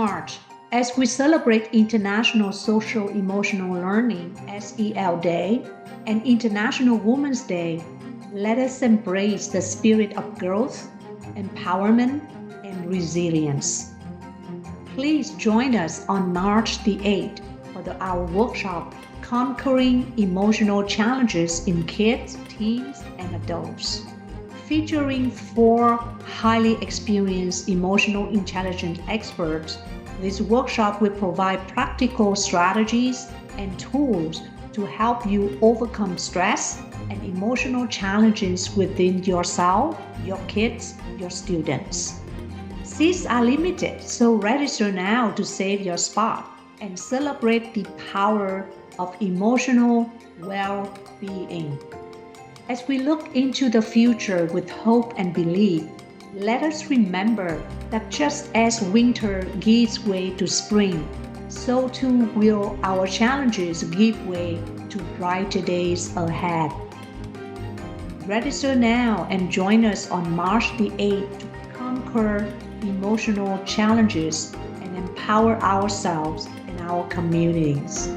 March, as we celebrate International Social Emotional Learning (SEL) Day and International Women's Day, let us embrace the spirit of growth, empowerment, and resilience. Please join us on March the 8th for our workshop, Conquering Emotional Challenges in Kids, Teens, and Adults. Featuring 4 highly experienced emotional intelligence experts, this workshop will provide practical strategies and tools to help you overcome stress and emotional challenges within yourself, your kids, your students. Seats are limited, so register now to save your spot and celebrate the power of emotional well-being. As we look into the future with hope and belief, let us remember that just as winter gives way to spring, so too will our challenges give way to brighter days ahead. Register now and join us on March the 8th to conquer emotional challenges and empower ourselves and our communities.